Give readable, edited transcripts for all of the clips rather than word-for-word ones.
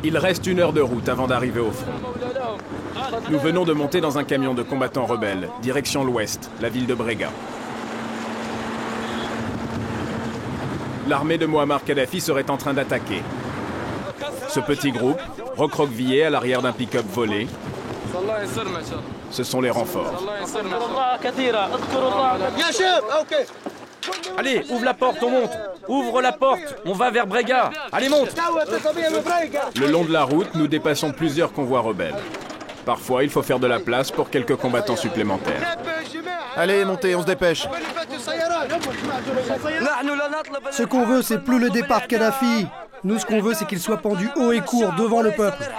Il reste 1 heure de route avant d'arriver au front. Nous venons de monter dans un camion de combattants rebelles, direction l'ouest, la ville de Brega. L'armée de Mouammar Kadhafi serait en train d'attaquer. Ce petit groupe, recroquevillé à l'arrière d'un pick-up volé, ce sont les renforts. Allez, ouvre la porte, on monte. Ouvre la porte, on va vers Brega. Allez, monte. Le long de la route, nous dépassons plusieurs convois rebelles. Parfois, il faut faire de la place pour quelques combattants supplémentaires. Allez, montez, on se dépêche. Ce qu'on veut, c'est plus le départ de Kadhafi. Nous, ce qu'on veut, c'est qu'il soit pendu haut et court devant le peuple.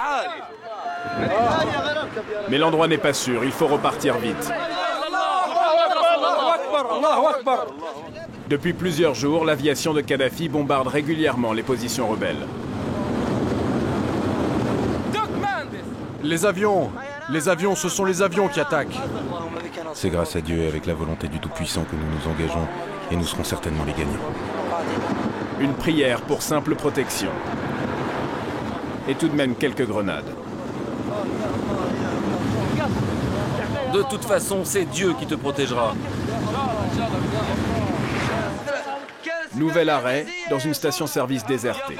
Mais l'endroit n'est pas sûr, il faut repartir vite. Depuis plusieurs jours, l'aviation de Kadhafi bombarde régulièrement les positions rebelles. Les avions, ce sont les avions qui attaquent. C'est grâce à Dieu et avec la volonté du Tout-Puissant que nous nous engageons et nous serons certainement les gagnants. Une prière pour simple protection. Et tout de même quelques grenades. De toute façon, c'est Dieu qui te protégera. Nouvel arrêt dans une station-service désertée.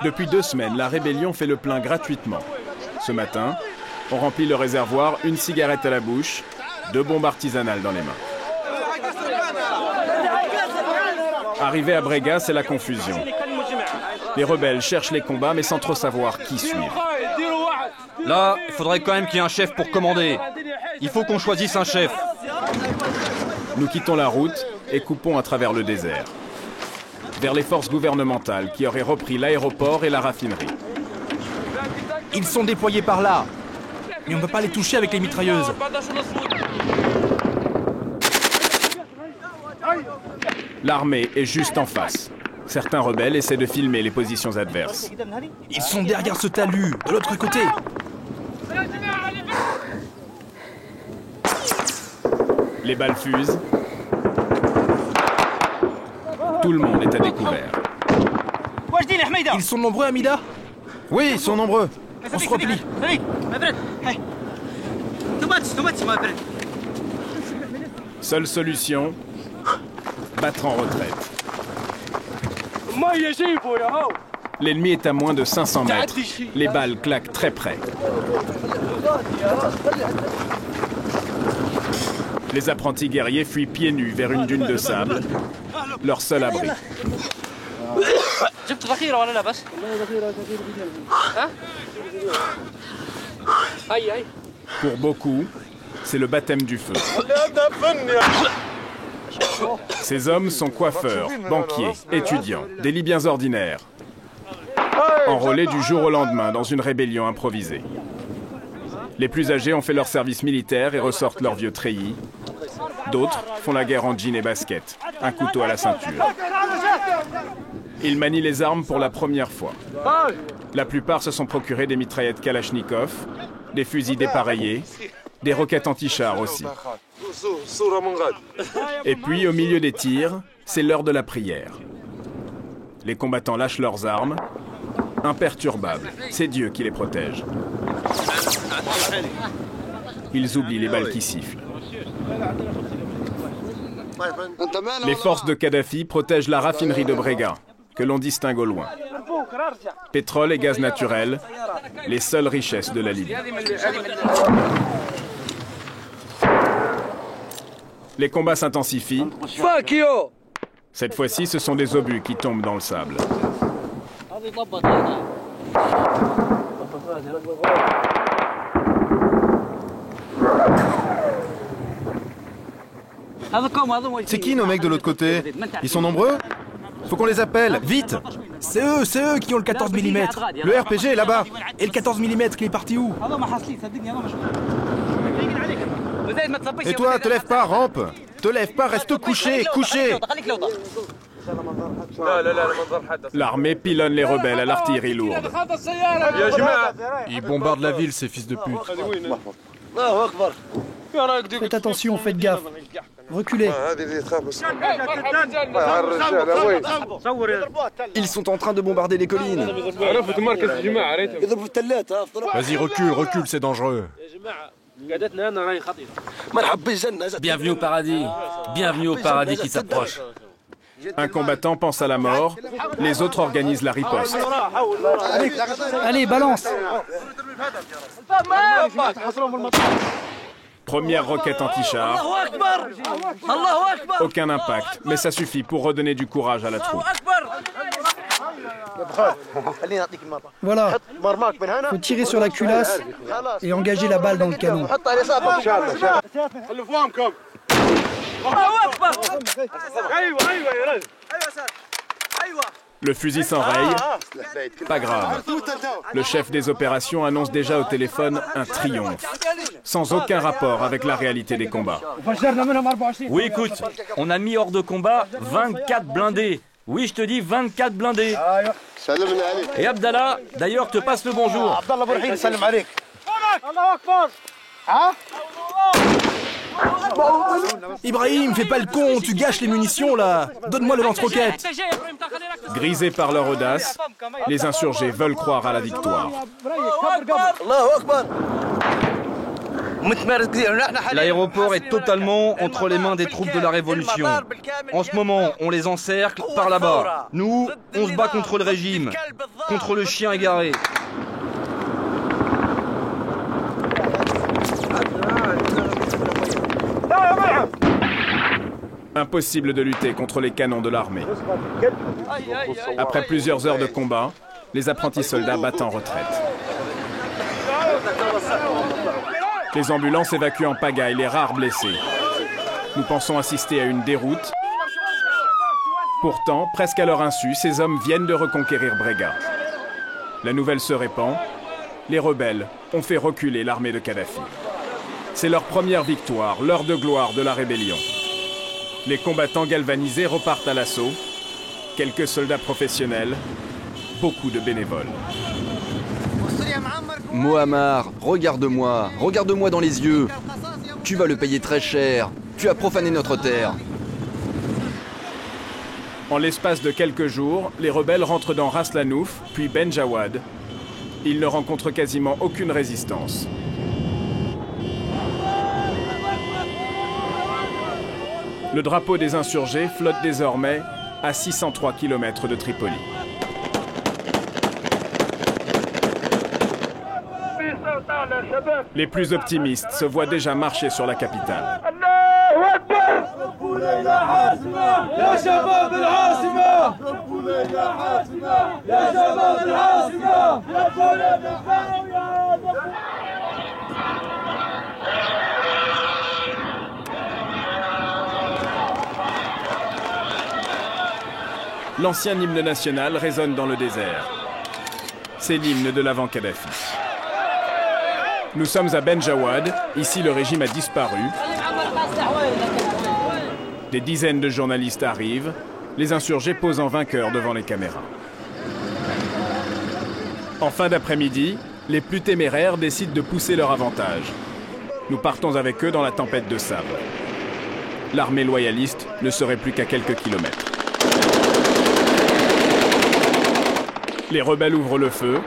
Depuis 2 semaines, la rébellion fait le plein gratuitement. Ce matin, on remplit le réservoir, 1 cigarette à la bouche, 2 bombes artisanales dans les mains. Arrivé à Brega, c'est la confusion. Les rebelles cherchent les combats, mais sans trop savoir qui suivre. Là, il faudrait quand même qu'il y ait un chef pour commander. Il faut qu'on choisisse un chef. Nous quittons la route et coupons à travers le désert. Vers les forces gouvernementales qui auraient repris l'aéroport et la raffinerie. Ils sont déployés par là. Mais on ne peut pas les toucher avec les mitrailleuses. L'armée est juste en face. Certains rebelles essaient de filmer les positions adverses. Ils sont derrière ce talus, de l'autre côté. Les balles fusent. Tout le monde est à découvert. Ils sont nombreux, Hamida? Oui, ils sont nombreux. On se replie. Seule solution, battre en retraite. L'ennemi est à moins de 500 mètres. Les balles claquent très près. Les apprentis guerriers fuient pieds nus vers une dune de sable, leur seul abri. Pour beaucoup, c'est le baptême du feu. Ces hommes sont coiffeurs, banquiers, étudiants, des Libyens ordinaires, enrôlés du jour au lendemain dans une rébellion improvisée. Les plus âgés ont fait leur service militaire et ressortent leurs vieux treillis. D'autres font la guerre en jean et basket, un couteau à la ceinture. Ils manient les armes pour la première fois. La plupart se sont procurés des mitraillettes Kalachnikov, des fusils dépareillés, des roquettes anti-chars aussi. Et puis, au milieu des tirs, c'est l'heure de la prière. Les combattants lâchent leurs armes, imperturbables. C'est Dieu qui les protège. Ils oublient les balles qui sifflent. Les forces de Kadhafi protègent la raffinerie de Brega, que l'on distingue au loin. Pétrole et gaz naturel, les seules richesses de la Libye. Les combats s'intensifient. Cette fois-ci, ce sont des obus qui tombent dans le sable. C'est qui nos mecs de l'autre côté? Ils sont nombreux? Faut qu'on les appelle, vite! C'est eux qui ont le 14 mm. Le RPG est là-bas. Et le 14 mm, il est parti où? Et toi, te lève pas, rampe! Te lève pas, reste couché, couché! L'armée pilonne les rebelles à l'artillerie lourde. Ils bombardent la ville, ces fils de pute. Faites attention, faites gaffe. Reculez. Ils sont en train de bombarder les collines. Vas-y, recule, recule, c'est dangereux. Bienvenue au paradis. Bienvenue au paradis qui s'approche. Un combattant pense à la mort, les autres organisent la riposte. Allez, balance. Première roquette anti-char. Aucun impact, mais ça suffit pour redonner du courage à la troupe. Voilà. Faut tirer sur la culasse et engager la balle dans le canon. Le fusil s'enraye. Pas grave. Le chef des opérations annonce déjà au téléphone un triomphe, sans aucun rapport avec la réalité des combats. Oui, écoute, on a mis hors de combat 24 blindés. Oui, je te dis 24 blindés. Et Abdallah, d'ailleurs, te passe le bonjour. Ibrahim, fais pas le con, tu gâches les munitions là. Donne-moi le lance-roquette. Grisés par leur audace, les insurgés veulent croire à la victoire. L'aéroport est totalement entre les mains des troupes de la Révolution. En ce moment, on les encercle par là-bas. Nous, on se bat contre le régime, contre le chien égaré. Impossible de lutter contre les canons de l'armée. Après plusieurs heures de combat, les apprentis soldats battent en retraite. Les ambulances évacuent en pagaille les rares blessés. Nous pensons assister à une déroute. Pourtant, presque à leur insu, ces hommes viennent de reconquérir Brega. La nouvelle se répand. Les rebelles ont fait reculer l'armée de Kadhafi. C'est leur première victoire, l'heure de gloire de la rébellion. Les combattants galvanisés repartent à l'assaut. Quelques soldats professionnels, beaucoup de bénévoles. Mohammar, regarde-moi dans les yeux. Tu vas le payer très cher. Tu as profané notre terre. En l'espace de quelques jours, les rebelles rentrent dans Ras Lanouf, puis Ben Jawad. Ils ne rencontrent quasiment aucune résistance. Le drapeau des insurgés flotte désormais à 603 km de Tripoli. Les plus optimistes se voient déjà marcher sur la capitale. L'ancien hymne national résonne dans le désert. C'est l'hymne de l'avant Kadhafi. Nous sommes à Ben Jawad. Ici, le régime a disparu. Des dizaines de journalistes arrivent. Les insurgés posent en vainqueurs devant les caméras. En fin d'après-midi, les plus téméraires décident de pousser leur avantage. Nous partons avec eux dans la tempête de sable. L'armée loyaliste ne serait plus qu'à quelques kilomètres. Les rebelles ouvrent le feu.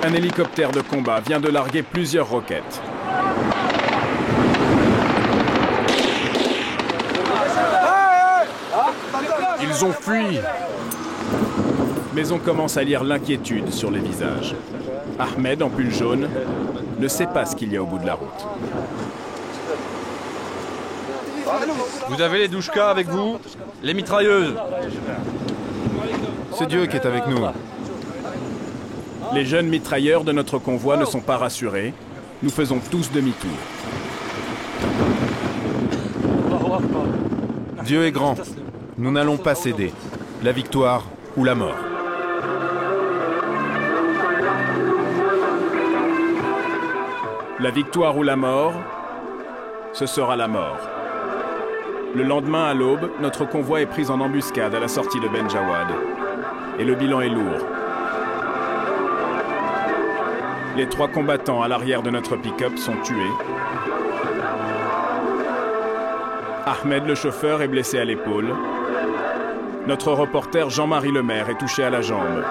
Un hélicoptère de combat vient de larguer plusieurs roquettes. Ils ont fui. Mais on commence à lire l'inquiétude sur les visages. Ahmed, en pull jaune, ne sait pas ce qu'il y a au bout de la route. Vous avez les douchkas avec vous? Les mitrailleuses? C'est Dieu qui est avec nous. Les jeunes mitrailleurs de notre convoi ne sont pas rassurés. Nous faisons tous demi-tour. Dieu est grand. Nous n'allons pas céder. La victoire ou la mort. La victoire ou la mort, ce sera la mort. Le lendemain à l'aube, notre convoi est pris en embuscade à la sortie de Ben Jawad. Et le bilan est lourd. Les 3 combattants à l'arrière de notre pick-up sont tués. Ahmed, le chauffeur, est blessé à l'épaule. Notre reporter Jean-Marie Lemaire est touché à la jambe.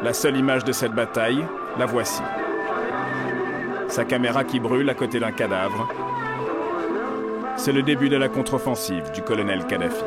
La seule image de cette bataille, la voici. Sa caméra qui brûle à côté d'un cadavre. C'est le début de la contre-offensive du colonel Kadhafi.